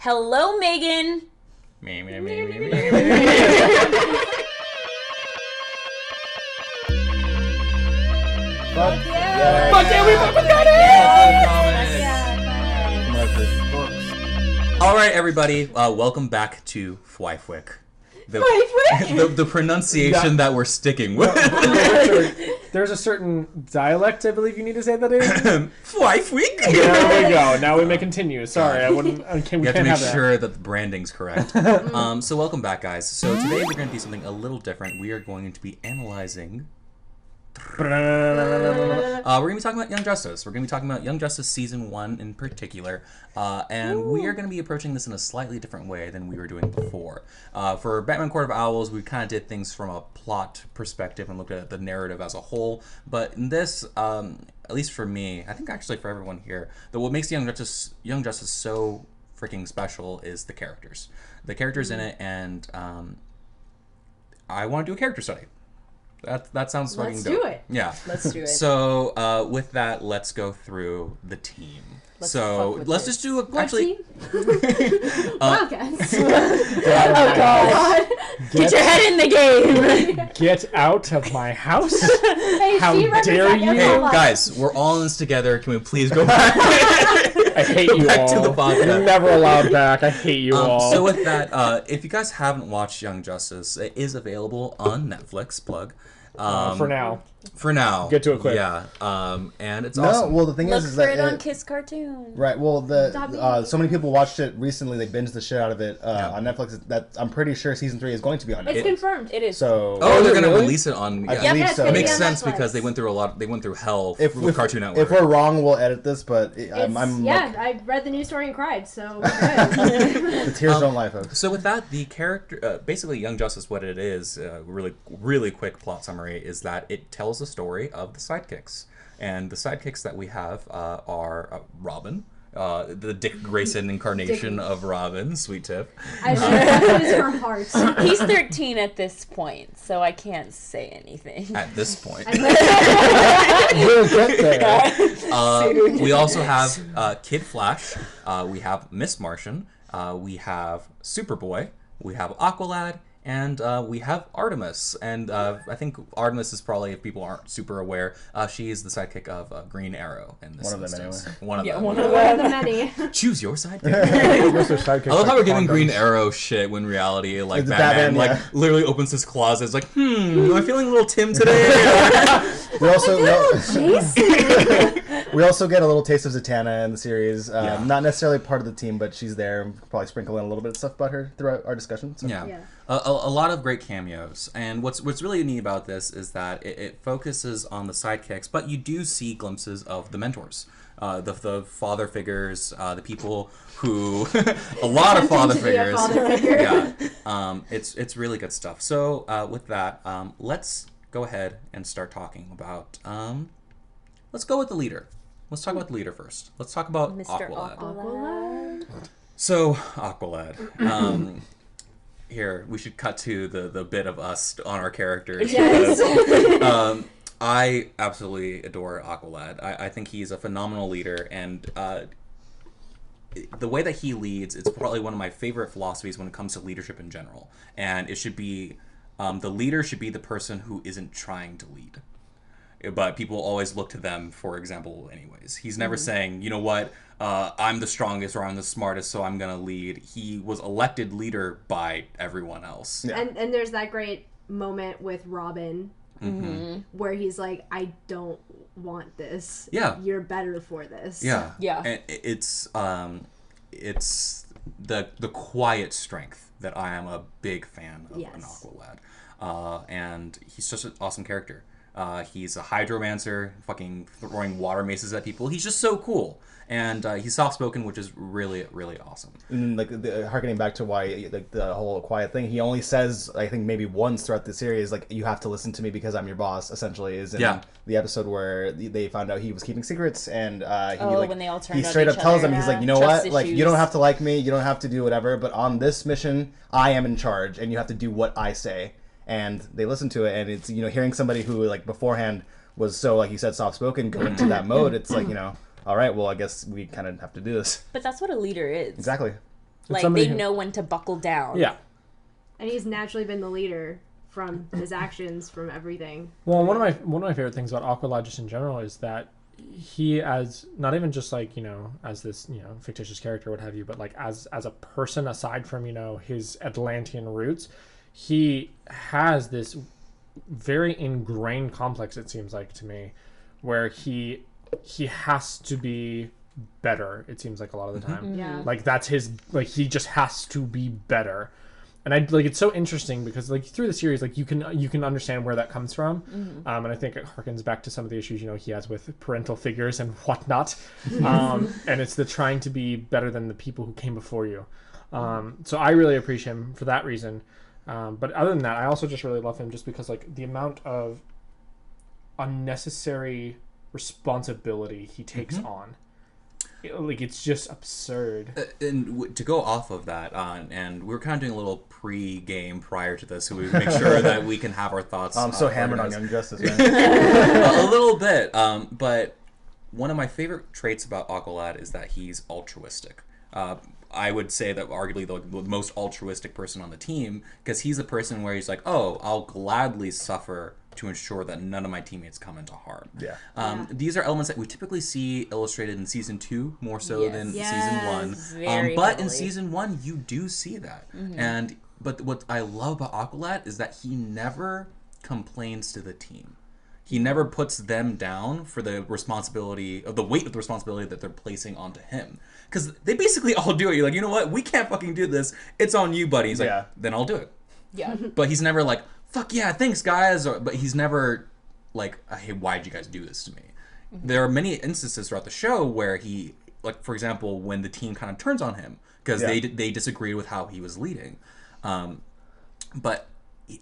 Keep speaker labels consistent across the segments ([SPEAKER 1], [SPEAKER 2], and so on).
[SPEAKER 1] Hello, Megan.
[SPEAKER 2] Me.
[SPEAKER 3] Fuck
[SPEAKER 1] yeah.
[SPEAKER 3] Fuck yeah, we fucking got it!
[SPEAKER 2] All right, everybody, welcome back to FYWFWC. The pronunciation that we're sticking with.
[SPEAKER 3] There's a certain dialect I believe you need to say that in.
[SPEAKER 2] FYWFWC.
[SPEAKER 3] There we go. Now we may continue. Sorry, we
[SPEAKER 2] You have to make sure that the branding's correct. So welcome back, guys. So today we're going to do something a little different. We are going to be analyzing... we're going to be talking about Young Justice. We're going to be talking about Young Justice Season 1 in particular. And we are going to be approaching this in a slightly different way than we were doing before. For Batman Court of Owls, we kind of did things from a plot perspective and looked at the narrative as a whole. But in this, at least for me, I think actually for everyone here, that what makes Young Justice so freaking special is the characters. The characters in it, and I want to do a character study. That sounds fucking dope.
[SPEAKER 1] Let's do it.
[SPEAKER 2] Yeah.
[SPEAKER 1] Let's do it.
[SPEAKER 2] So with that, let's go through the team. Let's just do
[SPEAKER 4] Wildcats.
[SPEAKER 1] Oh God! Get your head in the game.
[SPEAKER 3] Get out of my house.
[SPEAKER 4] Hey,
[SPEAKER 3] How dare you?
[SPEAKER 2] Hey, guys, we're all in this together. Can we please go back?
[SPEAKER 3] I hate you
[SPEAKER 2] back
[SPEAKER 3] all.
[SPEAKER 2] to the podcast.
[SPEAKER 3] You're never allowed back. I hate you all.
[SPEAKER 2] So with that, if you guys haven't watched Young Justice, it is available on Netflix. Plug.
[SPEAKER 3] For now.
[SPEAKER 2] For now.
[SPEAKER 3] Get to it quick.
[SPEAKER 2] Yeah. And it's awesome.
[SPEAKER 5] Well, the thing
[SPEAKER 1] Look
[SPEAKER 5] is
[SPEAKER 1] for
[SPEAKER 5] that
[SPEAKER 1] it on Kiss Cartoon.
[SPEAKER 5] Right. Well, so many people watched it recently. They binged the shit out of it on Netflix. That I'm pretty sure season 3 is going to be on Netflix.
[SPEAKER 4] It's confirmed.
[SPEAKER 1] It is.
[SPEAKER 5] So.
[SPEAKER 2] Oh, they're going to
[SPEAKER 3] really?
[SPEAKER 2] release it on.
[SPEAKER 5] I
[SPEAKER 2] Yeah.
[SPEAKER 5] believe so.
[SPEAKER 2] It makes
[SPEAKER 4] on
[SPEAKER 2] sense
[SPEAKER 4] Netflix.
[SPEAKER 2] because they went through a lot. They went through hell
[SPEAKER 5] If
[SPEAKER 2] with Cartoon Network.
[SPEAKER 5] If we're wrong, we'll edit this. But
[SPEAKER 4] I read the news story and cried. So we're good.
[SPEAKER 5] the tears don't lie, folks.
[SPEAKER 2] So with that, the character, basically Young Justice, what it is, really quick plot summary, is that it tells the story of the sidekicks. And the sidekicks that we have are Robin, the Dick Grayson incarnation of Robin, Sweet Tiff.
[SPEAKER 4] I should lose her heart.
[SPEAKER 1] He's 13 at this point, so I can't say anything.
[SPEAKER 2] At this point.
[SPEAKER 3] We'll get there.
[SPEAKER 2] We also have Kid Flash, we have Miss Martian, we have Superboy, we have Aqualad, and we have Artemis. And I think Artemis is probably, if people aren't super aware, she is the sidekick of Green Arrow in this
[SPEAKER 5] One of them,
[SPEAKER 2] instance.
[SPEAKER 5] anyway.
[SPEAKER 2] One of them.
[SPEAKER 4] One of the many.
[SPEAKER 2] Choose your sidekick. I love how we're giving Green Arrow shit when reality, like,
[SPEAKER 5] It's
[SPEAKER 2] Batman,
[SPEAKER 5] Batman,
[SPEAKER 2] literally opens his closet. It's like, am I feeling a little Tim today?
[SPEAKER 5] We also get a little taste of Zatanna in the series. Not necessarily part of the team, but she's there. We'll probably sprinkle in a little bit of stuff about her throughout our discussion. So.
[SPEAKER 2] Yeah.
[SPEAKER 4] Yeah.
[SPEAKER 2] A lot of great cameos. And what's really neat about this is that it focuses on the sidekicks, but you do see glimpses of the mentors. The father figures, the people who... a lot of father figures. Yeah. It's really good stuff. So with that, let's go ahead and start talking about... let's go with the leader. Let's talk about the leader first. Let's talk about
[SPEAKER 1] Mr.
[SPEAKER 4] Aqualad.
[SPEAKER 2] So, Aqualad. Here, we should cut to the bit of us on our characters.
[SPEAKER 4] Yes.
[SPEAKER 2] I absolutely adore Aqualad. I think he's a phenomenal leader, and the way that he leads, it's probably one of my favorite philosophies when it comes to leadership in general. And it should be, the leader should be the person who isn't trying to lead. But people always look to them, for example, anyways. He's never saying, you know what, I'm the strongest or I'm the smartest, so I'm going to lead. He was elected leader by everyone else.
[SPEAKER 5] Yeah.
[SPEAKER 4] And there's that great moment with Robin where he's like, I don't want this.
[SPEAKER 2] Yeah.
[SPEAKER 4] You're better for this.
[SPEAKER 2] Yeah.
[SPEAKER 1] Yeah.
[SPEAKER 2] And it's the quiet strength that I am a big fan of an Aqualad. And he's such an awesome character. He's a hydromancer, fucking throwing water maces at people. He's just so cool. And he's soft-spoken, which is really, really awesome.
[SPEAKER 5] And harkening back to why the whole quiet thing, he only says, I think maybe once throughout the series, like, you have to listen to me because I'm your boss, essentially, is in the episode where they found out he was keeping secrets, and
[SPEAKER 1] when they all turned
[SPEAKER 5] he
[SPEAKER 1] on
[SPEAKER 5] straight
[SPEAKER 1] each
[SPEAKER 5] up tells
[SPEAKER 1] other.
[SPEAKER 5] them, he's like, you know
[SPEAKER 1] Trust
[SPEAKER 5] what, like, you
[SPEAKER 1] issues.
[SPEAKER 5] don't have to like me, you don't have to do whatever, but on this mission, I am in charge, and you have to do what I say. And they listen to it, and it's, hearing somebody who, like, beforehand was so, like you said, soft-spoken, go into that mode, it's like, all right, well, I guess we kind of have to do this.
[SPEAKER 1] But that's what a leader is.
[SPEAKER 5] Exactly.
[SPEAKER 1] Like,
[SPEAKER 3] somebody
[SPEAKER 1] they know when to buckle down.
[SPEAKER 3] Yeah.
[SPEAKER 4] And he's naturally been the leader from his actions, from everything.
[SPEAKER 3] Well, one of my favorite things about Aqualad just in general is that he, as not even just like, as this, fictitious character, what have you, but like as a person, aside from, his Atlantean roots, he has this very ingrained complex, it seems like to me, where he has to be better, it seems like a lot of the time.
[SPEAKER 4] Yeah.
[SPEAKER 3] Like that's his, like he just has to be better. And it's so interesting because like through the series, like you can understand where that comes from. And I think it harkens back to some of the issues, he has with parental figures and whatnot. And it's the trying to be better than the people who came before you. So I really appreciate him for that reason. But other than that, I also just really love him just because like the amount of unnecessary responsibility he takes on. Like, it's just absurd.
[SPEAKER 2] And to go off of that, and we were kind of doing a little pre-game prior to this, so we make sure that we can have our thoughts.
[SPEAKER 5] I'm so hammered on Young Justice, man.
[SPEAKER 2] A little bit, but one of my favorite traits about Aqualad is that he's altruistic. I would say that arguably the most altruistic person on the team, because he's the person where he's like, oh, I'll gladly suffer to ensure that none of my teammates come into harm.
[SPEAKER 5] Yeah.
[SPEAKER 2] These are elements that we typically see illustrated in season 2 more so than season 1.
[SPEAKER 1] Very
[SPEAKER 2] but
[SPEAKER 1] heavily.
[SPEAKER 2] in season 1, you do see that. But what I love about Aqualad is that he never complains to the team. He never puts them down for the responsibility of the weight of the responsibility that they're placing onto him. Because they basically all do it. You're like, you know what? We can't fucking do this. It's on you, buddy. He's like, then I'll do it.
[SPEAKER 1] Yeah.
[SPEAKER 2] But he's never like, fuck yeah, thanks, guys. But he's never like, hey, why'd you guys do this to me? There are many instances throughout the show where he, like, for example, when the team kind of turns on him because they disagree with how he was leading. But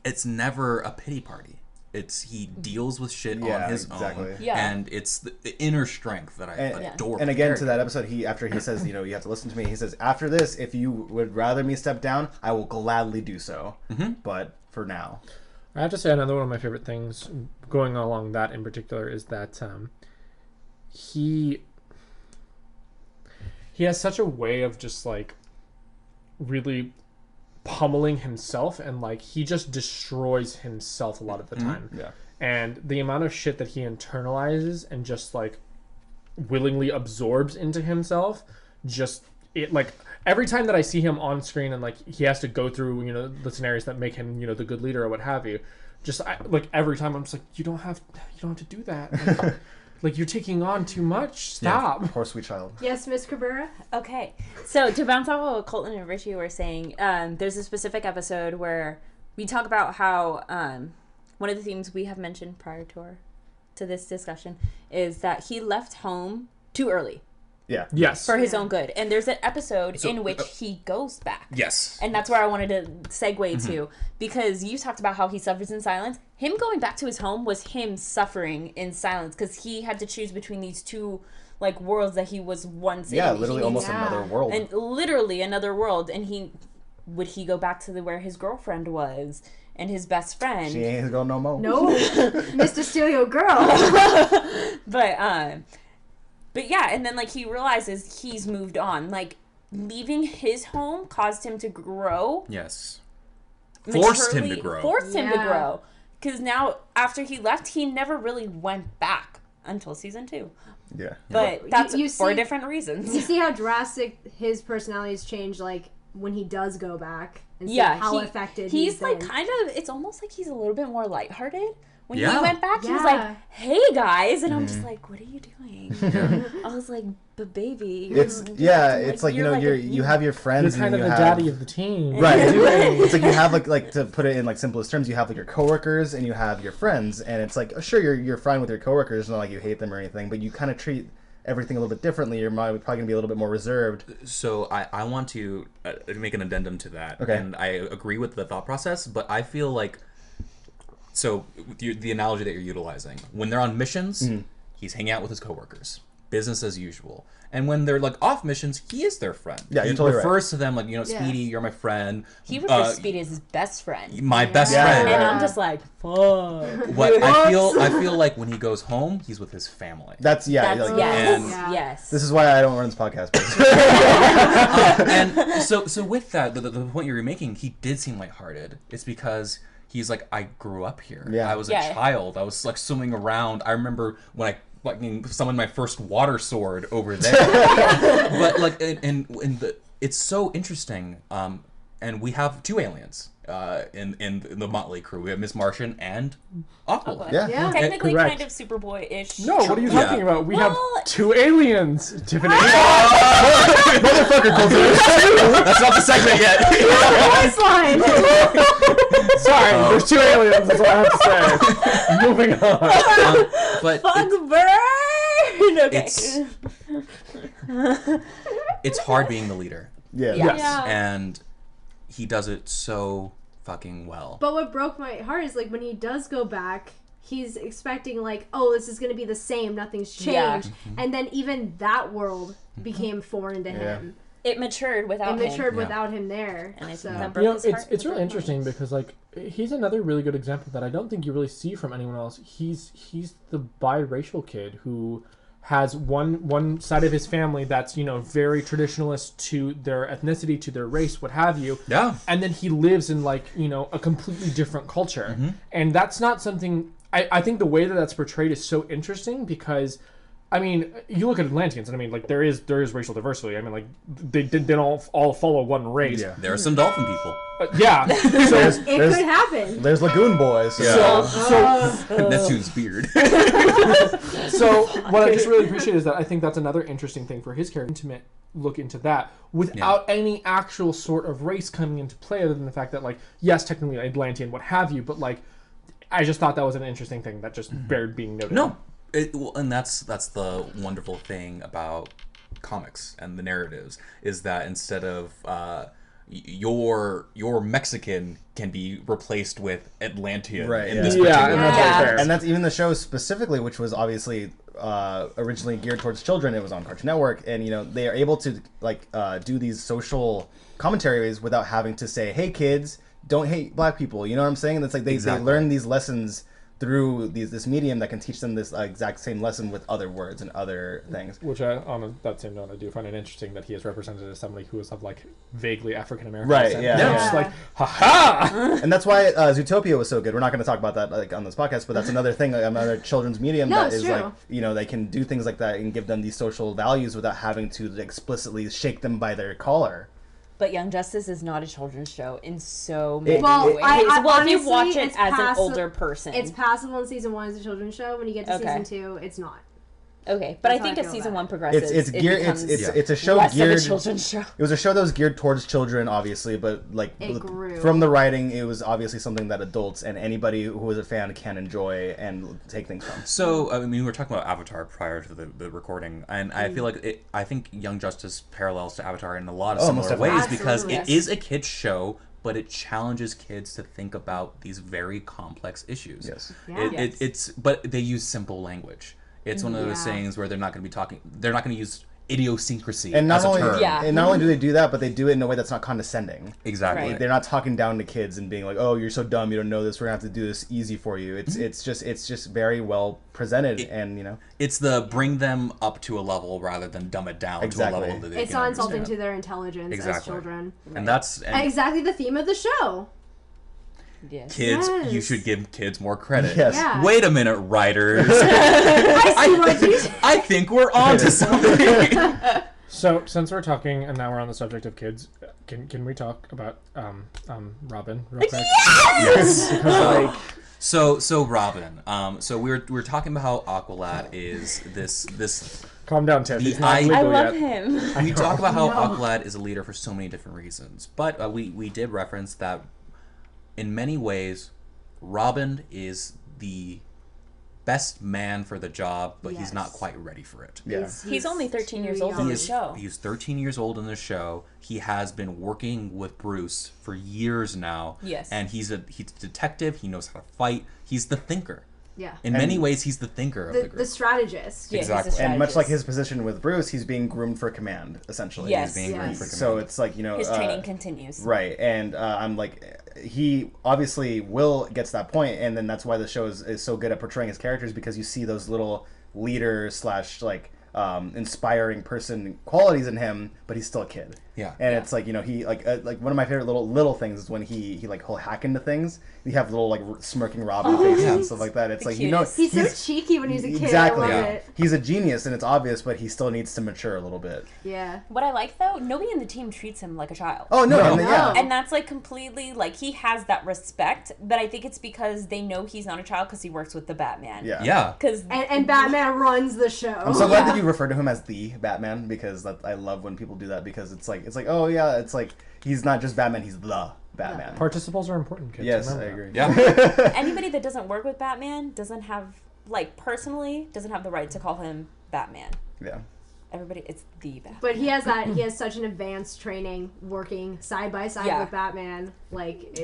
[SPEAKER 2] it's never a pity party. He deals with shit on his own, and it's the inner strength that I adore.
[SPEAKER 5] And again, to that episode, after he says, you have to listen to me. He says, after this, if you would rather me step down, I will gladly do so. But for now,
[SPEAKER 3] I have to say another one of my favorite things going along that in particular is that he has such a way of just like really pummeling himself, and like he just destroys himself a lot of the time. And the amount of shit that he internalizes and just like willingly absorbs into himself, just it like every time that I see him on screen and like he has to go through the scenarios that make him the good leader or what have you, just like every time I'm just like, you don't have to do that. Like you're taking on too much. Stop.
[SPEAKER 5] Poor sweet child.
[SPEAKER 4] Yes, Miss Cabrera?
[SPEAKER 1] Okay. So to bounce off of what Kohlton and Richie were saying, there's a specific episode where we talk about how one of the themes we have mentioned prior to this discussion is that he left home too early.
[SPEAKER 5] Yeah.
[SPEAKER 3] Yes.
[SPEAKER 1] For his own good. And there's an episode in which he goes back.
[SPEAKER 2] Yes.
[SPEAKER 1] And that's where I wanted to segue to, because you talked about how he suffers in silence. Him going back to his home was him suffering in silence, because he had to choose between these two like worlds that he was once in.
[SPEAKER 5] Yeah, literally almost another world.
[SPEAKER 1] And literally another world. And would he go back to where his girlfriend was and his best friend?
[SPEAKER 5] She ain't his girl no more.
[SPEAKER 4] No. Mr. Steal Your Girl.
[SPEAKER 1] But yeah, and then like he realizes he's moved on. Like leaving his home caused him to grow.
[SPEAKER 2] Yes. Forced him to
[SPEAKER 1] to grow. Because now, after he left, he never really went back until season 2.
[SPEAKER 5] Yeah.
[SPEAKER 1] But that's for different reasons.
[SPEAKER 4] You see how drastic his personality's changed, like, when he does go back. And see how affected
[SPEAKER 1] he's
[SPEAKER 4] been.
[SPEAKER 1] like kind of, it's almost like he's a little bit more lighthearted. When he
[SPEAKER 2] Yeah.
[SPEAKER 1] went back, he was like, "Hey guys," and I'm just like, "What are you doing?" I was like, "But baby,
[SPEAKER 5] It's it's like, you have your friends.
[SPEAKER 3] You're kind
[SPEAKER 5] and
[SPEAKER 3] of
[SPEAKER 5] you
[SPEAKER 3] the
[SPEAKER 5] have,
[SPEAKER 3] daddy of the team.
[SPEAKER 5] right? It's like you have like to put it in like simplest terms, you have like your coworkers and you have your friends, and it's like, sure, you're fine with your coworkers, not like you hate them or anything, but you kind of treat everything a little bit differently. You're probably gonna be a little bit more reserved.
[SPEAKER 2] So I want to make an addendum to that.
[SPEAKER 5] Okay.
[SPEAKER 2] And I agree with the thought process, but I feel like, so the analogy that you're utilizing, when they're on missions, he's hanging out with his coworkers, business as usual. And when they're like off missions, he is their friend.
[SPEAKER 5] Yeah,
[SPEAKER 2] he
[SPEAKER 5] you're totally
[SPEAKER 2] refers to them like, Speedy, you're my friend.
[SPEAKER 1] He refers to Speedy as his best friend.
[SPEAKER 2] My best friend.
[SPEAKER 1] And I'm just like, fuck.
[SPEAKER 2] What I feel like when he goes home, he's with his family.
[SPEAKER 5] That's
[SPEAKER 1] Yes.
[SPEAKER 2] And
[SPEAKER 1] Yes.
[SPEAKER 5] This is why I don't run this podcast.
[SPEAKER 2] And so with that, the point you were making, he did seem lighthearted. It's because he's like, I grew up here.
[SPEAKER 5] Yeah.
[SPEAKER 2] I was a child. I was like swimming around. I remember when I summoned my first water sword over there. But like, it's so interesting. And we have 2 aliens in the Motley crew. We have Miss Martian and Aqualad.
[SPEAKER 5] Yeah.
[SPEAKER 1] Technically
[SPEAKER 3] Correct.
[SPEAKER 1] kind of Superboy-ish.
[SPEAKER 3] No, what are you talking about? We have
[SPEAKER 1] Well-
[SPEAKER 3] 2 aliens, Tiffany.
[SPEAKER 5] Motherfucker, Kohlton.
[SPEAKER 2] That's not the segment yet.
[SPEAKER 3] Sorry, there's 2 aliens. That's all I have to say. Moving on.
[SPEAKER 2] But
[SPEAKER 1] Fuck burn! Okay.
[SPEAKER 2] it's hard being the leader.
[SPEAKER 5] Yeah.
[SPEAKER 3] Yes.
[SPEAKER 4] Yeah.
[SPEAKER 2] And he does it so fucking well.
[SPEAKER 4] But what broke my heart is like when he does go back, he's expecting like, oh, this is going to be the same, nothing's changed.
[SPEAKER 1] Yeah.
[SPEAKER 4] And then even that world became foreign to him.
[SPEAKER 1] It matured without
[SPEAKER 4] It
[SPEAKER 1] him.
[SPEAKER 4] matured without him there.
[SPEAKER 1] And I
[SPEAKER 4] So.
[SPEAKER 1] think that
[SPEAKER 3] You
[SPEAKER 1] broke
[SPEAKER 3] know,
[SPEAKER 1] his heart.
[SPEAKER 3] it's
[SPEAKER 1] It
[SPEAKER 3] really
[SPEAKER 1] broke
[SPEAKER 3] interesting
[SPEAKER 1] mine.
[SPEAKER 3] because like he's another really good example that I don't think you really see from anyone else. He's the biracial kid who has one side of his family that's, you know, very traditionalist to their ethnicity, to their race, what have you.
[SPEAKER 2] Yeah.
[SPEAKER 3] And then he lives in like, you know, a completely different culture. And that's not something I think the way that that's portrayed is so interesting because I mean, you look at Atlanteans, and I mean, like there is racial diversity. I mean, like they don't all follow one race.
[SPEAKER 5] Yeah.
[SPEAKER 2] There are some dolphin people.
[SPEAKER 3] Yeah. So
[SPEAKER 4] It could happen.
[SPEAKER 5] There's Lagoon Boys.
[SPEAKER 2] Yeah.
[SPEAKER 3] so
[SPEAKER 2] Neptune's beard.
[SPEAKER 3] So what I just really appreciate is that I think that's another interesting thing for his character, intimate look into that without any actual sort of race coming into play, other than the fact that like yes, technically Atlantean, what have you, but like I just thought that was an interesting thing that just bared being noted.
[SPEAKER 2] No. And that's the wonderful thing about comics and the narratives is that instead of your Mexican can be replaced with Atlantean in this particular
[SPEAKER 3] and that's
[SPEAKER 1] Yeah.
[SPEAKER 3] fair.
[SPEAKER 5] And that's even the show specifically, which was obviously originally geared towards children. It was on Cartoon Network, and you know they are able to like do these social commentaries without having to say, "Hey kids, don't hate black people." You know what I'm saying? And it's like they learn these lessons through this medium that can teach them this exact same lesson with other words and other things.
[SPEAKER 3] Which on that same note, I do find it interesting that he is represented as somebody who is of like vaguely African American
[SPEAKER 5] Right,
[SPEAKER 3] descent.
[SPEAKER 5] yeah.
[SPEAKER 3] They're just like, haha!
[SPEAKER 5] And that's why Zootopia was so good. We're not going to talk about that like on this podcast, but that's another thing, like, another children's medium
[SPEAKER 4] No,
[SPEAKER 5] that
[SPEAKER 4] it's
[SPEAKER 5] is
[SPEAKER 4] true.
[SPEAKER 5] like, you know, they can do things like that and give them these social values without having to explicitly shake them by their collar.
[SPEAKER 1] But Young Justice is not a children's show in so many
[SPEAKER 4] Well,
[SPEAKER 1] ways.
[SPEAKER 4] I
[SPEAKER 1] Well, if
[SPEAKER 4] honestly,
[SPEAKER 1] you watch it
[SPEAKER 4] it's
[SPEAKER 1] as an
[SPEAKER 4] passi-
[SPEAKER 1] older person.
[SPEAKER 4] It's passable in season 1 as a children's show. When you get to
[SPEAKER 1] Okay.
[SPEAKER 4] season 2, it's not.
[SPEAKER 1] Okay, but I
[SPEAKER 4] That's how
[SPEAKER 1] think
[SPEAKER 4] I
[SPEAKER 1] as
[SPEAKER 4] feel
[SPEAKER 1] season
[SPEAKER 4] about
[SPEAKER 1] one
[SPEAKER 4] it.
[SPEAKER 1] progresses,
[SPEAKER 5] It's geared.
[SPEAKER 1] becomes
[SPEAKER 5] It's a show
[SPEAKER 1] less
[SPEAKER 5] geared.
[SPEAKER 1] of a children's show.
[SPEAKER 5] It was a show that was geared towards children, obviously, but like
[SPEAKER 4] It grew.
[SPEAKER 5] from the writing, it was obviously something that adults and anybody who was a fan can enjoy and take things from.
[SPEAKER 2] So, I mean, we were talking about Avatar prior to the recording, and I feel like I think Young Justice parallels to Avatar in a lot of
[SPEAKER 5] most
[SPEAKER 2] similar
[SPEAKER 5] definitely.
[SPEAKER 2] ways because
[SPEAKER 4] Absolutely.
[SPEAKER 2] it is a kid's show, but it challenges kids to think about these very complex issues.
[SPEAKER 5] Yes.
[SPEAKER 4] Yeah.
[SPEAKER 2] But they use simple language. It's one of those
[SPEAKER 4] Yeah.
[SPEAKER 2] sayings where they're not going to use idiosyncrasy
[SPEAKER 5] And not
[SPEAKER 2] as a
[SPEAKER 5] only
[SPEAKER 2] term.
[SPEAKER 1] Yeah.
[SPEAKER 5] and not only do they do that, but they do it in a way that's not condescending.
[SPEAKER 2] Exactly.
[SPEAKER 1] Right.
[SPEAKER 5] They're not talking down to kids and being like, "Oh, you're so dumb, you don't know this. We're gonna have to do this easy for you." It's just very well presented, and you know,
[SPEAKER 2] It's the bring them up to a level rather than dumb it down
[SPEAKER 5] Exactly.
[SPEAKER 2] to a level that they
[SPEAKER 4] It's
[SPEAKER 2] can
[SPEAKER 4] not insulting
[SPEAKER 2] understand.
[SPEAKER 4] to their intelligence as
[SPEAKER 2] Exactly.
[SPEAKER 4] children.
[SPEAKER 2] And that's
[SPEAKER 4] Exactly the theme of the show.
[SPEAKER 1] Yes.
[SPEAKER 2] kids. You
[SPEAKER 4] Yes.
[SPEAKER 2] should give kids more credit.
[SPEAKER 5] Yes.
[SPEAKER 4] Yeah.
[SPEAKER 2] Wait a minute, writers.
[SPEAKER 4] I see what you
[SPEAKER 2] I think we're onto something.
[SPEAKER 3] So since we're talking and now we're on the subject of kids, can we talk about Robin real quick?
[SPEAKER 2] Yes.
[SPEAKER 3] Because like
[SPEAKER 2] So Robin. So we're talking about how Aqualad is this.
[SPEAKER 3] calm down, Tiff. He's
[SPEAKER 2] The
[SPEAKER 3] not
[SPEAKER 2] I-
[SPEAKER 3] legal
[SPEAKER 1] I love
[SPEAKER 3] yet.
[SPEAKER 1] him.
[SPEAKER 2] We talk about how Aqualad is a leader for so many different reasons, but we did reference that in many ways, Robin is the best man for the job, but he's not
[SPEAKER 4] Yes.
[SPEAKER 2] quite ready for it.
[SPEAKER 5] yeah.
[SPEAKER 1] He's only 13 years
[SPEAKER 4] too
[SPEAKER 1] old
[SPEAKER 4] young.
[SPEAKER 1] in
[SPEAKER 2] He
[SPEAKER 1] the
[SPEAKER 2] is,
[SPEAKER 1] show.
[SPEAKER 2] he's 13 years old in the show. He has been working with Bruce for years now.
[SPEAKER 1] Yes.
[SPEAKER 2] And he's a detective. He knows how to fight. He's the thinker.
[SPEAKER 4] Yeah.
[SPEAKER 2] In many ways, he's the thinker of the
[SPEAKER 4] The
[SPEAKER 2] group.
[SPEAKER 4] strategist.
[SPEAKER 1] Yeah, he's a
[SPEAKER 2] Exactly.
[SPEAKER 5] And much like
[SPEAKER 1] strategist.
[SPEAKER 5] his position with Bruce, he's being groomed for command, essentially.
[SPEAKER 1] Yes.
[SPEAKER 2] He's being groomed
[SPEAKER 4] Yes.
[SPEAKER 2] for command.
[SPEAKER 5] So it's like, you know,
[SPEAKER 1] His training continues.
[SPEAKER 5] right, and I'm like, he obviously will get to that point, and then that's why the show is so good at portraying his characters, because you see those little leader slash like inspiring person qualities in him, but he's still a kid.
[SPEAKER 2] Yeah.
[SPEAKER 5] And it's like, he like one of my favorite little things is when he he'll hack into things. You have little like smirking Robin faces and stuff like that. It's like
[SPEAKER 4] he's so cheeky when he's a kid.
[SPEAKER 5] Exactly.
[SPEAKER 4] I love it.
[SPEAKER 5] He's a genius and it's obvious, but he still needs to mature a little bit.
[SPEAKER 4] Yeah.
[SPEAKER 1] What I like though, nobody in the team treats him like a child.
[SPEAKER 5] Oh no,
[SPEAKER 1] And that's like completely like he has that respect, but I think it's because they know he's not a child because he works with the Batman.
[SPEAKER 2] Yeah.
[SPEAKER 1] Because
[SPEAKER 4] and Batman runs the show.
[SPEAKER 5] I'm so glad that you refer to him as the Batman because I love when people do that because it's like oh yeah, it's like he's not just Batman, he's the Batman.
[SPEAKER 3] Participles are important, kids.
[SPEAKER 5] Yes, I
[SPEAKER 3] Remember
[SPEAKER 5] agree.
[SPEAKER 2] Yeah.
[SPEAKER 1] anybody that doesn't work with Batman doesn't have the right to call him Batman.
[SPEAKER 5] Yeah.
[SPEAKER 1] Everybody, it's the Batman.
[SPEAKER 4] But he has such an advanced training working side by side with Batman. Like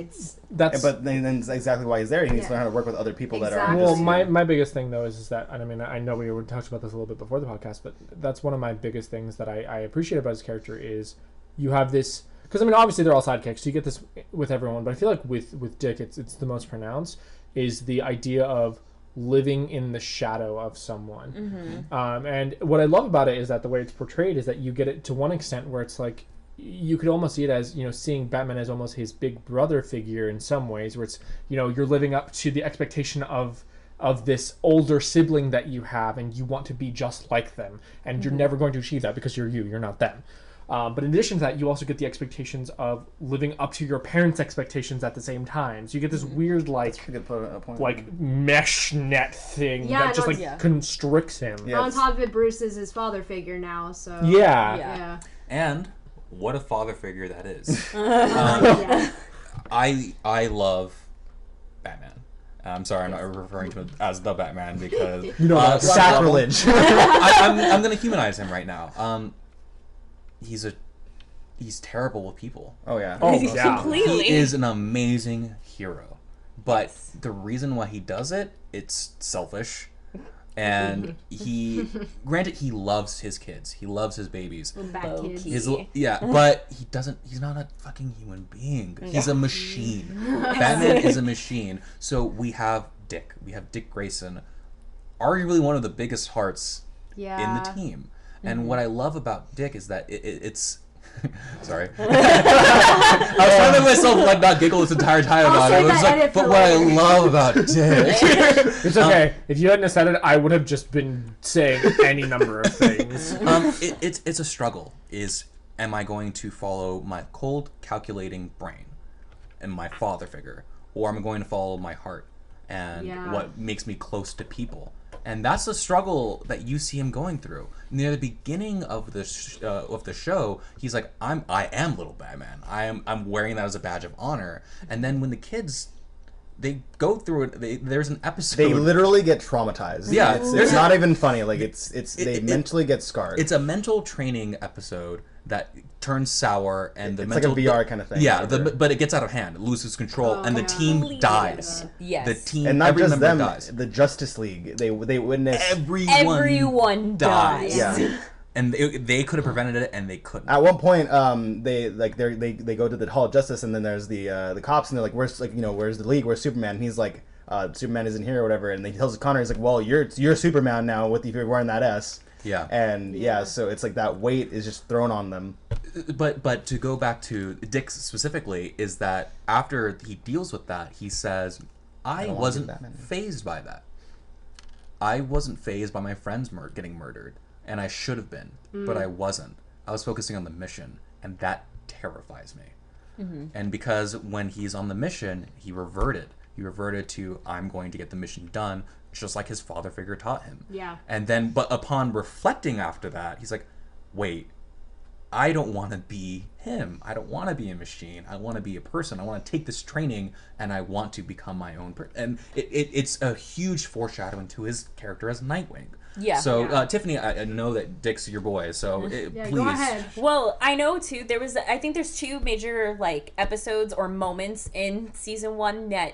[SPEAKER 5] But then that's exactly why he's there. He needs to learn how to work with other people that are.
[SPEAKER 3] Well, my biggest thing though is that, and I mean, I know we were talking about this a little bit before the podcast, but that's one of my biggest things that I appreciate about his character is you have this, because I mean obviously they're all sidekicks, so you get this with everyone, but I feel like with Dick it's the most pronounced is the idea of living in the shadow of someone. And what I love about it is that the way it's portrayed is that you get it to one extent where it's like you could almost see it as seeing Batman as almost his big brother figure in some ways, where it's you're living up to the expectation of this older sibling that you have, and you want to be just like them, and you're never going to achieve that because you're not them. But in addition to that, you also get the expectations of living up to your parents' expectations at the same time. So you get this weird mesh net thing that just constricts him.
[SPEAKER 4] Yeah, on top of it, Bruce is his father figure now. So
[SPEAKER 3] yeah.
[SPEAKER 2] And what a father figure that is. I love Batman. I'm sorry, I'm not referring to him as the Batman because
[SPEAKER 5] sacrilege.
[SPEAKER 2] I'm going to humanize him right now. He's terrible with people.
[SPEAKER 5] Oh yeah.
[SPEAKER 1] Completely.
[SPEAKER 2] He is an amazing hero. But the reason why he does it, it's selfish. And granted, he loves his kids. He loves his babies.
[SPEAKER 4] But
[SPEAKER 2] he's not a fucking human being. He's a machine. Batman is a machine. So we have Dick. We have Dick Grayson, arguably one of the biggest hearts in the team. And what I love about Dick is that it's sorry. I was trying to make myself not giggle this entire time about it. But what I love about Dick.
[SPEAKER 3] It's okay. If you hadn't said it, I would have just been saying any number of things.
[SPEAKER 2] It's a struggle. Am I going to follow my cold, calculating brain and my father figure, or am I going to follow my heart and what makes me close to people? And that's the struggle that you see him going through. Near the beginning of the show, he's like, I am little Batman. I'm wearing that as a badge of honor. And then when the kids, they go through it, there's an episode.
[SPEAKER 5] They literally get traumatized.
[SPEAKER 2] Yeah,
[SPEAKER 5] it's not even funny. Like they mentally get scarred.
[SPEAKER 2] It's a mental training episode that turns sour, and
[SPEAKER 5] it's like a VR kind of thing.
[SPEAKER 2] Yeah, but it gets out of hand, it loses control, and the team dies.
[SPEAKER 1] Yes.
[SPEAKER 2] The team,
[SPEAKER 5] and not
[SPEAKER 2] every
[SPEAKER 5] just them.
[SPEAKER 2] dies.
[SPEAKER 5] The Justice League, they witness
[SPEAKER 1] everyone dies.
[SPEAKER 5] Yeah.
[SPEAKER 2] And they could have prevented it, and they couldn't.
[SPEAKER 5] At one point, they go to the Hall of Justice, and then there's the cops, and they're like, "Where's where's the League? Where's Superman?" And he's like, "Superman isn't here or whatever." And then he tells Connor, he's like, "Well, you're Superman now if you're wearing that S."
[SPEAKER 2] Yeah.
[SPEAKER 5] And so it's like that weight is just thrown on them.
[SPEAKER 2] But to go back to Dick specifically, is that after he deals with that, he says, I wasn't fazed by that. I wasn't fazed by my friends getting murdered. And I should have been, but I wasn't. I was focusing on the mission, and that terrifies me. And because when he's on the mission, he reverted. He reverted to, I'm going to get the mission done, just like his father figure taught him.
[SPEAKER 4] Yeah.
[SPEAKER 2] And then, but upon reflecting after that, he's like, wait, I don't want to be him. I don't want to be a machine. I want to be a person. I want to take this training, and I want to become my own person. And it's a huge foreshadowing to his character as Nightwing.
[SPEAKER 1] Yeah.
[SPEAKER 2] So, Tiffany, I know that Dick's your boy, so please.
[SPEAKER 4] Go ahead.
[SPEAKER 1] Well, I know, too, I think there's two major, episodes or moments in season 1 that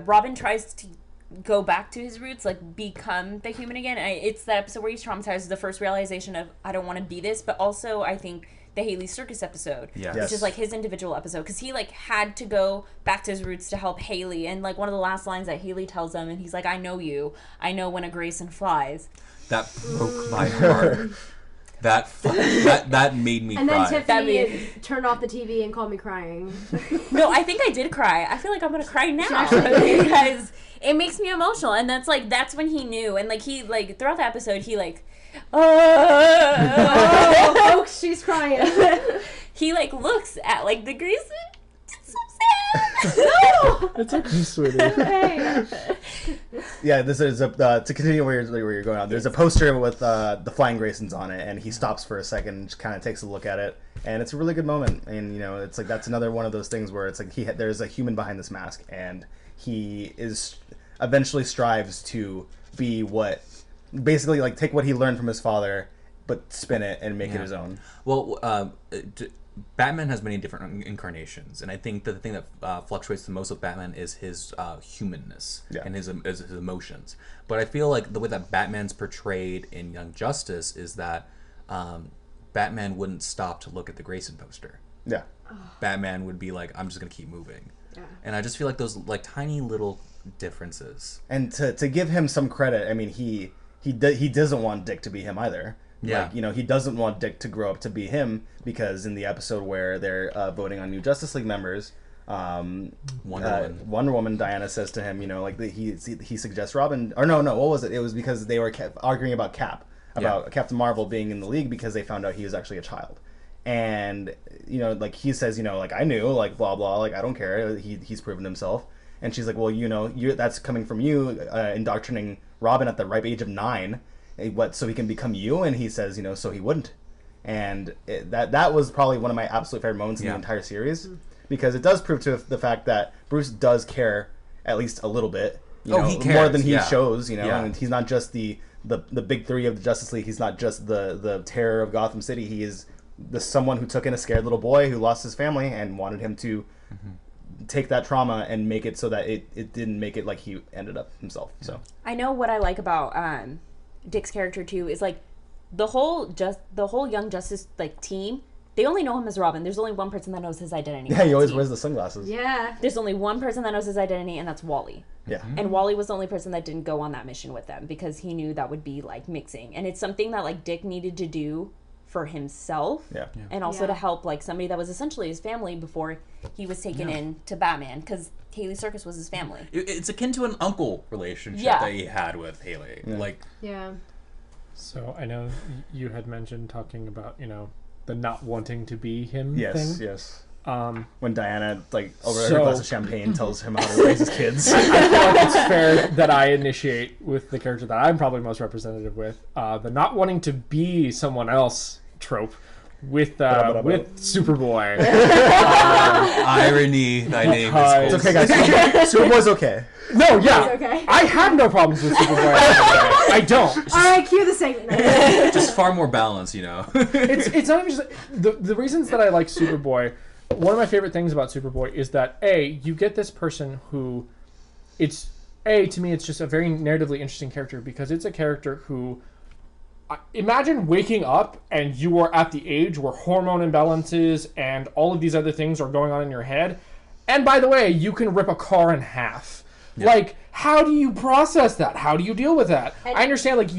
[SPEAKER 1] Robin tries to go back to his roots, become the human again. It's the episode where he's traumatized, the first realization of, I don't want to be this, but also, I think, the Haley Circus episode, which is his individual episode, because he had to go back to his roots to help Haley, and one of the last lines that Haley tells him, and he's like, I know you, I know when a Grayson flies.
[SPEAKER 2] That broke my heart. That made me
[SPEAKER 4] and
[SPEAKER 2] cry.
[SPEAKER 4] then Tiffany turned off the TV and called me crying.
[SPEAKER 1] No, I think I did cry. I feel like I'm gonna cry now because it makes me emotional, and that's when he knew, and like he like throughout the episode he like,
[SPEAKER 4] oh, folks, she's crying.
[SPEAKER 1] He like looks at like the grease. It's so sad.
[SPEAKER 4] No,
[SPEAKER 3] it's okay, sweetie.
[SPEAKER 4] okay.
[SPEAKER 5] Yeah, this is to continue where you're going on. There's a poster with the Flying Graysons on it, and he stops for a second, and just kind of takes a look at it, and it's a really good moment. And you know, it's like that's another one of those things where it's like there's a human behind this mask, and he is eventually strives to be what, basically like take what he learned from his father, but spin it and make it his own.
[SPEAKER 2] Well, Batman has many different incarnations, and I think that the thing that fluctuates the most with Batman is his humanness and his emotions. But I feel like the way that Batman's portrayed in Young Justice is that Batman wouldn't stop to look at the Grayson poster.
[SPEAKER 5] Yeah.
[SPEAKER 2] Batman would be like, I'm just going to keep moving. Yeah. And I just feel like those like tiny little differences.
[SPEAKER 5] And to give him some credit, I mean, he doesn't want Dick to be him either.
[SPEAKER 2] Yeah.
[SPEAKER 5] Like, you know, he doesn't want Dick to grow up to be him, because in the episode where they're voting on new Justice League members, Wonder Woman, Diana says to him, you know, like he suggests Robin, or no, what was it? It was because they were arguing about Captain Marvel being in the league because they found out he was actually a child. And, you know, like he says, you know, like I knew, like blah, blah, like I don't care. He's proven himself. And she's like, well, you know, that's coming from you indoctrinating Robin at the ripe age of 9. So he can become you? And he says, you know, so he wouldn't. And that was probably one of my absolute favorite moments in the entire series, because it does prove to the fact that Bruce does care at least a little bit. You know,
[SPEAKER 2] he cares,
[SPEAKER 5] more than he shows. You know, and he's not just the big three of the Justice League. He's not just the terror of Gotham City. He is someone who took in a scared little boy who lost his family and wanted him to take that trauma and make it so that it didn't make it like he ended up himself. So
[SPEAKER 1] I know what I like about Dick's character too is like the whole Young Justice like team, they only know him as Robin. There's only one person that knows his identity.
[SPEAKER 5] Yeah, he always wears the sunglasses.
[SPEAKER 4] Yeah.
[SPEAKER 1] There's only one person that knows his identity, and that's Wally.
[SPEAKER 5] Yeah.
[SPEAKER 1] And Wally was the only person that didn't go on that mission with them because he knew that would be like mixing. And it's something that like Dick needed to do for himself.
[SPEAKER 5] Yeah.
[SPEAKER 1] And also to help like somebody that was essentially his family before he was taken in to Batman, because Haley Circus was his family.
[SPEAKER 2] It's akin to an uncle relationship that he had with Haley.
[SPEAKER 5] Yeah.
[SPEAKER 2] Like,
[SPEAKER 3] So I know you had mentioned talking about, you know, the not wanting to be him thing.
[SPEAKER 5] Yes. When Diana, like, over her glass of champagne tells him how to raise his kids.
[SPEAKER 3] I feel like it's fair that I initiate with the character that I'm probably most representative with. The not wanting to be someone else trope with Superboy.
[SPEAKER 2] irony, thy name
[SPEAKER 5] It's
[SPEAKER 2] is
[SPEAKER 5] okay, guys. Superboy's okay.
[SPEAKER 3] No, yeah.
[SPEAKER 4] Okay.
[SPEAKER 3] I have no problems with Superboy. I don't.
[SPEAKER 4] All right, cue the segment.
[SPEAKER 2] just far more balance, you know.
[SPEAKER 3] It's not even just the reasons that I like Superboy. One of my favorite things about Superboy is that you get this person who, to me it's just a very narratively interesting character, because it's a character who, imagine waking up and you are at the age where hormone imbalances and all of these other things are going on in your head, and by the way, you can rip a car in half. Yeah. Like, how do you process that? How do you deal with that? I understand, like,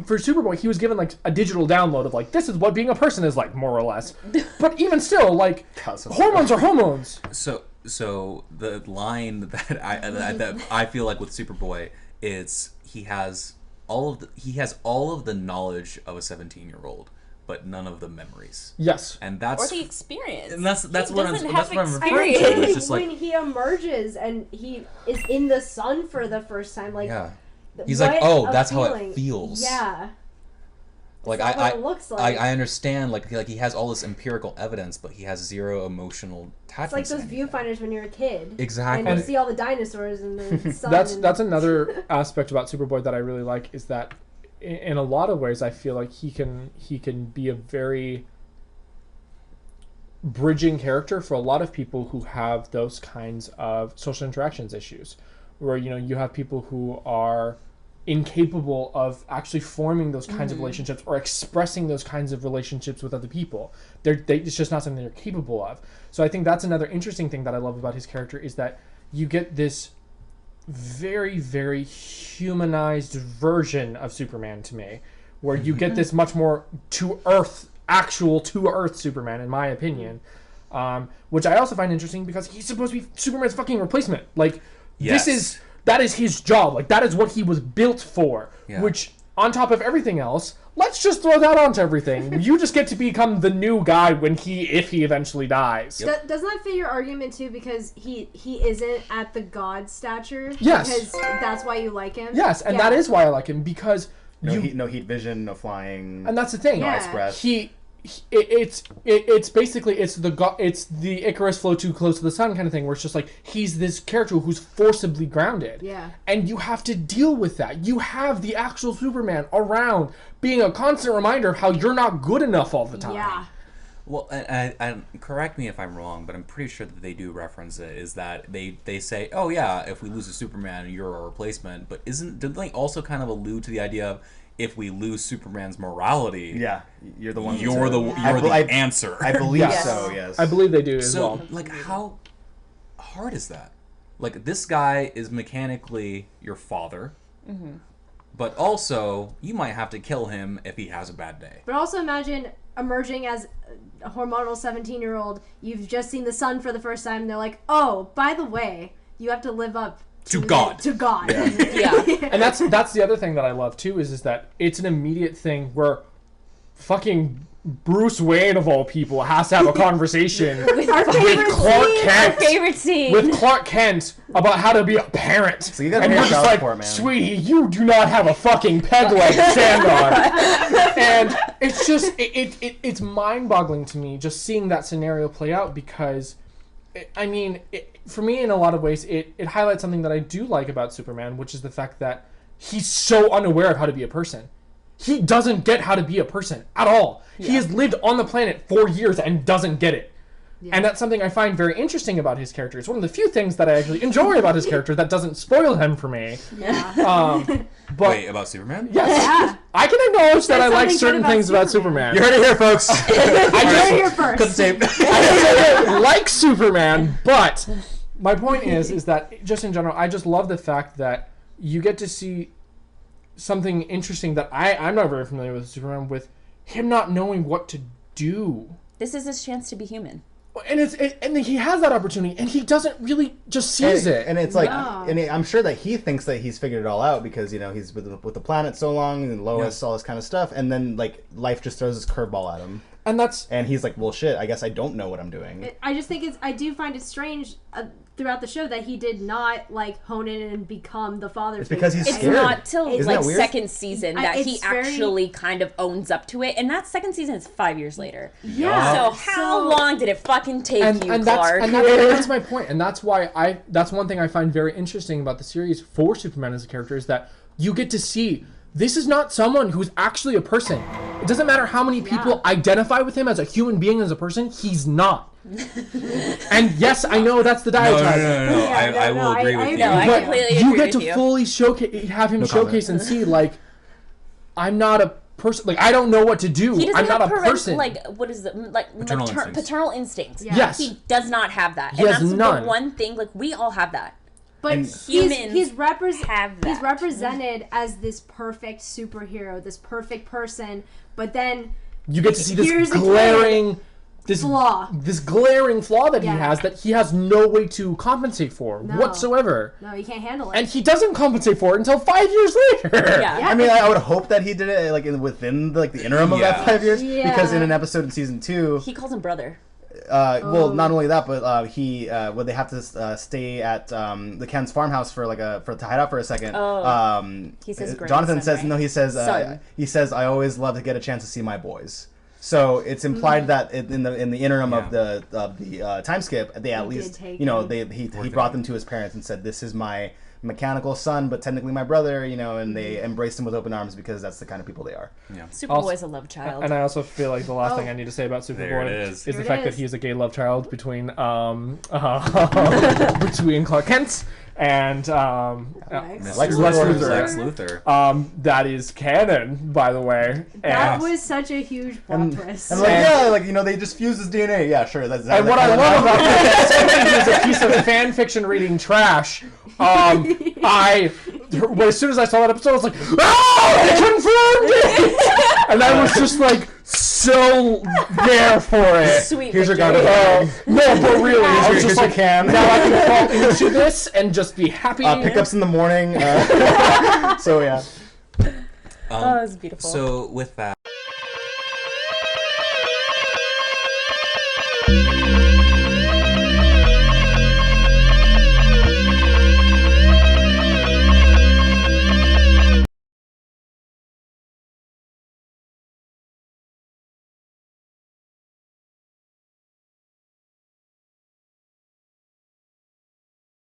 [SPEAKER 3] for Superboy, he was given, like, a digital download of, like, this is what being a person is like, more or less. But even still, like, hormones are hormones.
[SPEAKER 2] So the line that I feel like with Superboy is he has all of the knowledge of a 17-year-old, but none of the memories.
[SPEAKER 3] Yes.
[SPEAKER 2] And that's
[SPEAKER 1] or the experience.
[SPEAKER 2] And that's what I'm referring
[SPEAKER 4] I
[SPEAKER 2] to.
[SPEAKER 4] mean,
[SPEAKER 2] It's just like
[SPEAKER 4] when he emerges and he is in the sun for the first time, like
[SPEAKER 2] he's like, oh, that's how it feels.
[SPEAKER 4] Yeah.
[SPEAKER 2] Like
[SPEAKER 4] what it looks like.
[SPEAKER 2] I understand, like he has all this empirical evidence, but he has zero emotional attachment.
[SPEAKER 4] It's like those viewfinders when you're a kid.
[SPEAKER 2] Exactly.
[SPEAKER 4] And you see all the dinosaurs in the sun.
[SPEAKER 3] That's another aspect about Superboy that I really like, is that in a lot of ways I feel like he can be a very bridging character for a lot of people who have those kinds of social interactions issues, where, you know, you have people who are incapable of actually forming those kinds of relationships or expressing those kinds of relationships with other people. It's just not something they're capable of. So I think that's another interesting thing that I love about his character, is that you get this very, very humanized version of Superman to me, where you get this much more actual to Earth Superman, in my opinion. Which I also find interesting because he's supposed to be Superman's fucking replacement. Like, that is his job. Like, that is what he was built for. Yeah. Which, on top of everything else, let's just throw that onto everything. You just get to become the new guy if he eventually dies.
[SPEAKER 4] Yep. Doesn't that fit your argument too? Because he isn't at the god stature.
[SPEAKER 3] Yes.
[SPEAKER 4] Because that's why you like him.
[SPEAKER 3] Yes, and that is why I like him, because
[SPEAKER 5] no heat vision, no flying,
[SPEAKER 3] and that's the thing.
[SPEAKER 5] No ice breath.
[SPEAKER 3] It's basically the Icarus flow too close to the sun kind of thing, where it's just like he's this character who's forcibly grounded.
[SPEAKER 4] Yeah.
[SPEAKER 3] And you have to deal with that. You have the actual Superman around being a constant reminder of how you're not good enough all the time.
[SPEAKER 4] Yeah.
[SPEAKER 2] Well, and correct me if I'm wrong, but I'm pretty sure that they do reference it, is that they say, oh yeah, if we lose a Superman, you're a replacement. But didn't they also kind of allude to the idea of, if we lose Superman's morality,
[SPEAKER 5] you're the one.
[SPEAKER 2] You're the answer.
[SPEAKER 5] I believe so. Yes,
[SPEAKER 3] I believe they do as well.
[SPEAKER 2] So, like, how hard is that? Like, this guy is mechanically your father, but also you might have to kill him if he has a bad day.
[SPEAKER 4] But also imagine emerging as a hormonal 17-year-old. You've just seen the sun for the first time, and they're like, "Oh, by the way, you have to live up."
[SPEAKER 2] To God.
[SPEAKER 4] To God.
[SPEAKER 1] Yeah.
[SPEAKER 3] And that's the other thing that I love too, is that it's an immediate thing where fucking Bruce Wayne of all people has to have a conversation with Clark Kent.
[SPEAKER 1] Our favorite scene.
[SPEAKER 3] With Clark Kent about how to be a parent.
[SPEAKER 5] So you gotta
[SPEAKER 3] and
[SPEAKER 5] pay
[SPEAKER 3] you're just like,
[SPEAKER 5] man.
[SPEAKER 3] sweetie, you do not have a fucking peg leg to stand on. And it's just it's mind-boggling to me just seeing that scenario play out, because for me, in a lot of ways, it highlights something that I do like about Superman, which is the fact that he's so unaware of how to be a person. He doesn't get how to be a person at all. Yeah. He has lived on the planet for years and doesn't get it. Yeah. And that's something I find very interesting about his character. It's one of the few things that I actually enjoy about his character that doesn't spoil him for me.
[SPEAKER 4] Yeah.
[SPEAKER 2] But wait, about Superman?
[SPEAKER 3] Yes. Yeah. I can acknowledge that I like certain things about Superman.
[SPEAKER 5] You heard it here, folks.
[SPEAKER 4] I heard it here first.
[SPEAKER 3] I like Superman, but my point is that just in general, I just love the fact that you get to see something interesting that I'm not very familiar with Superman, with him not knowing what to do.
[SPEAKER 1] This is his chance to be human.
[SPEAKER 3] And he has that opportunity, and he doesn't really just seize it.
[SPEAKER 5] And it's like, I'm sure that he thinks that he's figured it all out, because he's with the planet so long, and Lois, all this kind of stuff, and then like life just throws this curveball at him, and he's like, well, shit, I guess I don't know what I'm doing.
[SPEAKER 4] I just think I do find it strange throughout the show that he did not like hone in and become the father.
[SPEAKER 5] It's because he's scared.
[SPEAKER 1] It's not till like second season that he actually kind of owns up to it, and that second season is 5 years later.
[SPEAKER 4] Yeah.
[SPEAKER 1] So how long did it fucking take you, Clark?
[SPEAKER 3] And that's my point, and that's why that's one thing I find very interesting about the series for Superman as a character, is that you get to see this is not someone who's actually a person. It doesn't matter how many people identify with him as a human being, as a person, he's not. And yes, I know that's the diatribe.
[SPEAKER 2] No. I will agree with you.
[SPEAKER 1] No, I completely agree
[SPEAKER 3] you get
[SPEAKER 1] with
[SPEAKER 3] to fully have him showcase and see, like, I'm not a person. Like, I don't know what to do. I'm not a person.
[SPEAKER 1] Like, what is it? Like paternal instincts.
[SPEAKER 4] Yeah.
[SPEAKER 3] Yes.
[SPEAKER 1] He does not have that.
[SPEAKER 3] He has none.
[SPEAKER 1] The one thing, like, we all have that.
[SPEAKER 4] But
[SPEAKER 1] humans
[SPEAKER 4] he's
[SPEAKER 1] have that.
[SPEAKER 4] He's represented as this perfect superhero, this perfect person, but then
[SPEAKER 3] you get to see this glaring
[SPEAKER 4] flaw
[SPEAKER 3] that he has, that he has no way to compensate for whatsoever.
[SPEAKER 4] No, he can't handle it.
[SPEAKER 3] And he doesn't compensate for it until 5 years later.
[SPEAKER 1] Yeah.
[SPEAKER 5] I mean, I would hope that he did it like within the interim of that 5 years, because in an episode in season 2,
[SPEAKER 1] he calls him brother.
[SPEAKER 5] Well, not only that, but they have to stay at the Ken's farmhouse for to hide out for a second.
[SPEAKER 1] He says
[SPEAKER 5] Jonathan says,
[SPEAKER 1] right?
[SPEAKER 5] no, he says I always love to get a chance to see my boys. So it's implied that in the interim of the time skip, they at least he brought them to his parents and said, this is my mechanical son, but technically my brother, and they embraced him with open arms, because that's the kind of people they are.
[SPEAKER 2] Yeah.
[SPEAKER 1] Superboy's a love child.
[SPEAKER 3] And I also feel like the last thing I need to say about Superboy is the fact that he's a gay love child between between Clark Kent and
[SPEAKER 5] Lex
[SPEAKER 3] Luthor. That is canon, by the way.
[SPEAKER 4] That was such a huge plot twist.
[SPEAKER 5] And they just fused his DNA. Yeah, sure. That's
[SPEAKER 3] and what I love about this is a piece of fan fiction reading trash. I as soon as I saw that episode, I was like, oh, they confirmed it! And I was just like, so there for it.
[SPEAKER 1] Sweet.
[SPEAKER 5] Here's your
[SPEAKER 1] victory.
[SPEAKER 5] garbage.
[SPEAKER 3] No, but really, I was
[SPEAKER 5] Here's
[SPEAKER 3] just
[SPEAKER 5] your
[SPEAKER 3] like,
[SPEAKER 5] can.
[SPEAKER 3] now I can fall into this and just be happy.
[SPEAKER 5] Pickups in the morning. So yeah.
[SPEAKER 1] Oh, it's beautiful.
[SPEAKER 2] So with that.